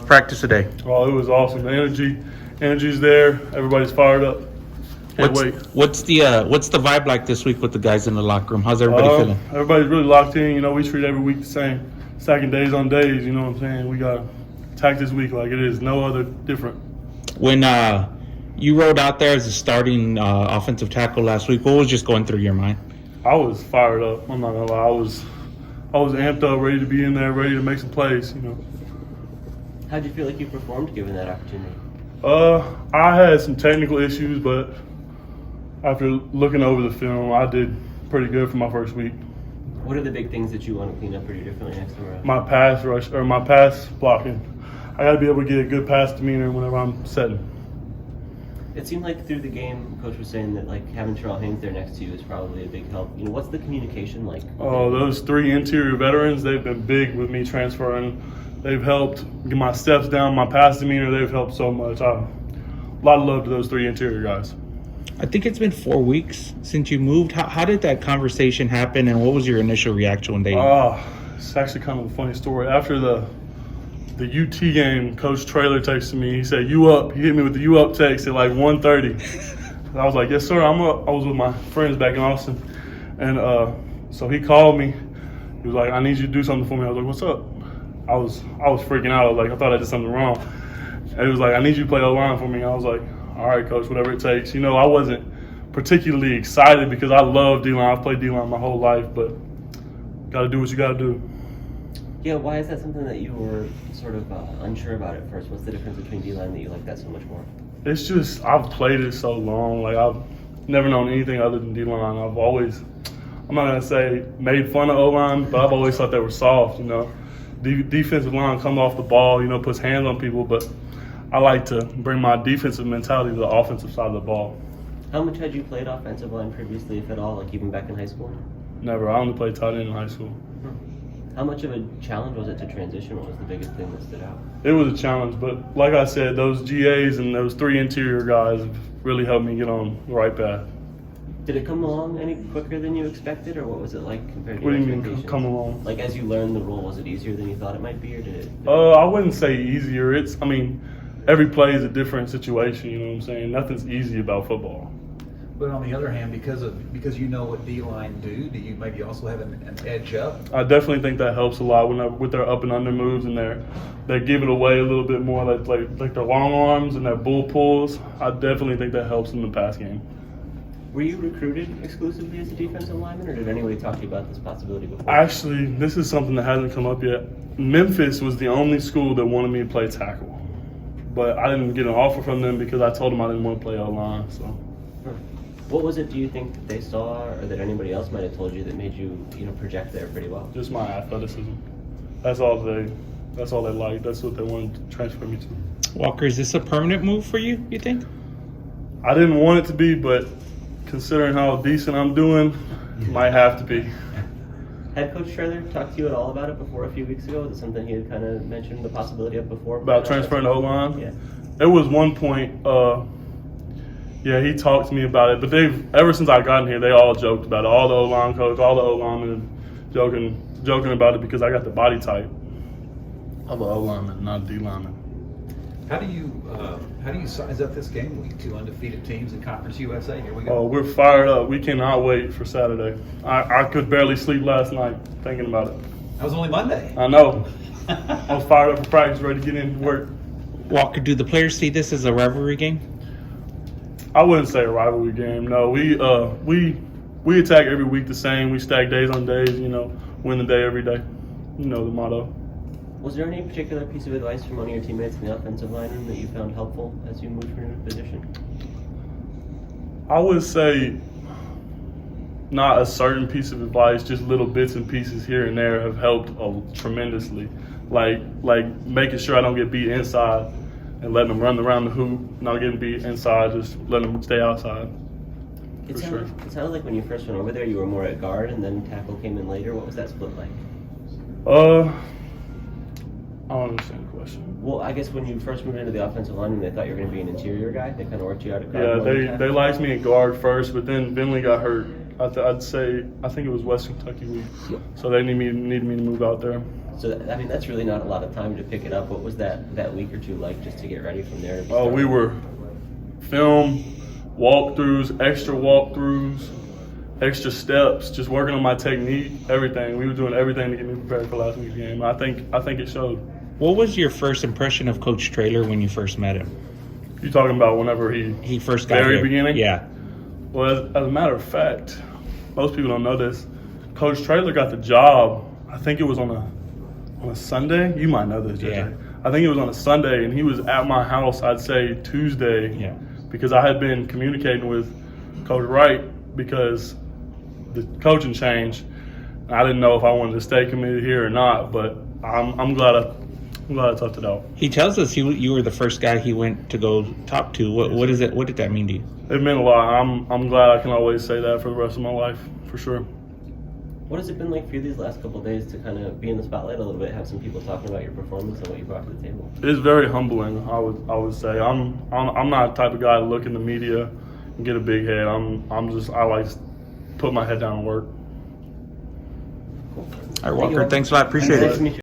practice today? Oh, it was awesome. The energy's there. Everybody's fired up. What's the vibe like this week with the guys in the locker room? How's everybody feeling? Everybody's really locked in. You know, we treat every week the same. Stacking days on days, you know what I'm saying? We got to attack this week like it is no other different. When you rolled out there as a starting offensive tackle last week, what was just going through your mind? I was fired up. I'm not going to lie. I was amped up, ready to be in there, ready to make some plays, you know. How did you feel like you performed given that opportunity? I had some technical issues, but after looking over the film, I did pretty good for my first week. What are the big things that you want to clean up pretty differently next time around? My pass rush, or my pass blocking. I got to be able to get a good pass demeanor whenever I'm setting. It seemed like through the game, Coach was saying that like having Terrell Haynes there next to you is probably a big help. You know, what's the communication like? Oh, those 3 interior veterans, they've been big with me transferring. They've helped get my steps down, my pass demeanor. They've helped so much. A lot of love to those 3 interior guys. I think it's been 4 weeks since you moved. How did that conversation happen, and what was your initial reaction when they? It's actually kind of a funny story. After the UT game, Coach Traylor texted me. He said, "You up?" He hit me with the "You up" text at like 1:30. I was like, "Yes, sir, I'm up." I was with my friends back in Austin, and so he called me. He was like, "I need you to do something for me." I was like, "What's up?" I was freaking out. I was like, I thought I did something wrong. And he was like, "I need you to play O-line for me." I was like, "All right, Coach, whatever it takes." You know, I wasn't particularly excited because I love D-line. I've played D-line my whole life, but got to do what you got to do. Yeah, why is that something that you were sort of unsure about at first? What's the difference between D-line that you like that so much more? It's just I've played it so long. Like, I've never known anything other than D-line. I've always, I'm not going to say made fun of O-line, but I've always thought they were soft, you know. Defensive line comes off the ball, you know, puts hands on people, but I like to bring my defensive mentality to the offensive side of the ball. How much had you played offensive line previously, if at all, like even back in high school? Never. I only played tight end in high school. How much of a challenge was it to transition? What was the biggest thing that stood out? It was a challenge, but like I said, those GAs and those 3 interior guys have really helped me get on the right path. Did it come along any quicker than you expected, or what was it like compared to What do your you mean expectations? come along? Like as you learned the role, was it easier than you thought it might be, or did it? I wouldn't say easier. Every play is a different situation, you know what I'm saying? Nothing's easy about football. But on the other hand, because you know what D-line do you maybe also have an edge up? I definitely think that helps a lot with their up and under moves, and they give it away a little bit more, like their long arms and their bull pulls. I definitely think that helps in the pass game. Were you recruited exclusively as a defensive lineman, or did anybody talk to you about this possibility before? Actually, this is something that hasn't come up yet. Memphis was the only school that wanted me to play tackle, but I didn't get an offer from them because I told them I didn't want to play O-line. So. What was it, do you think, that they saw or that anybody else might have told you that made you, project there pretty well? Just my athleticism. That's all they liked. That's what they wanted to transfer me to. Walker, is this a permanent move for you, you think? I didn't want it to be, but considering how decent I'm doing, might have to be. Had Coach Traylor talked to you at all about it before a few weeks ago? Was it something he had kind of mentioned the possibility of before? About transferring to O-line? Yeah. There was one point, he talked to me about it, but ever since I got in here, they all joked about it. All the O-line coach, all the O-linemen joking about it because I got the body type of an O-lineman, not a D-lineman. How do you size up this game week? 2 undefeated teams in Conference USA. Here we go. Oh, we're fired up. We cannot wait for Saturday. I could barely sleep last night thinking about it. That was only Monday. I know. I was fired up for practice, ready to get into work. Walker, do the players see this as a rivalry game? I wouldn't say a rivalry game. No, we attack every week the same. We stack days on days. Win the day every day. The motto. Was there any particular piece of advice from one of your teammates in the offensive line room that you found helpful as you moved from your position? I would say not a certain piece of advice, just little bits and pieces here and there have helped tremendously. Like making sure I don't get beat inside and letting them run around the hoop, not getting beat inside, just letting them stay outside. It sounded like when you first went over there, you were more at guard, and then tackle came in later. What was that split like? I don't understand the question. Well, I guess when you first moved into the offensive line, they thought you were going to be an interior guy. They kind of worked you out at guard. Yeah, they liked me at guard first, but then Vinley got hurt I'd say I think it was West Kentucky week, so they needed me to move out there. So I mean, that's really not a lot of time to pick it up. What was that week or two like, just to get ready from there? Oh, we were film, walkthroughs, extra steps, just working on my technique, everything. We were doing everything to get me prepared for last week's game. I think it showed. What was your first impression of Coach Traylor when you first met him? You talking about whenever He first got very here. beginning? Yeah. Well, as a matter of fact, most people don't know this. Coach Traylor got the job. I think it was on a Sunday. You might know this, JJ. Yeah. I think it was on a Sunday, and he was at my house, I'd say Tuesday, Yeah. because I had been communicating with Coach Wright because the coaching changed. I didn't know if I wanted to stay committed here or not, but I'm glad I toughed it out. He tells us you were the first guy he went to go talk to. What did that mean to you? It meant a lot. I'm glad I can always say that for the rest of my life, for sure. What has it been like for you these last couple of days to kind of be in the spotlight a little bit, have some people talking about your performance and what you brought to the table? It's very humbling. I would say I'm not the type of guy to look in the media and get a big head. I like to put my head down and work. Cool. All right, Walker, thanks a lot. Appreciate Nice it. to meet you.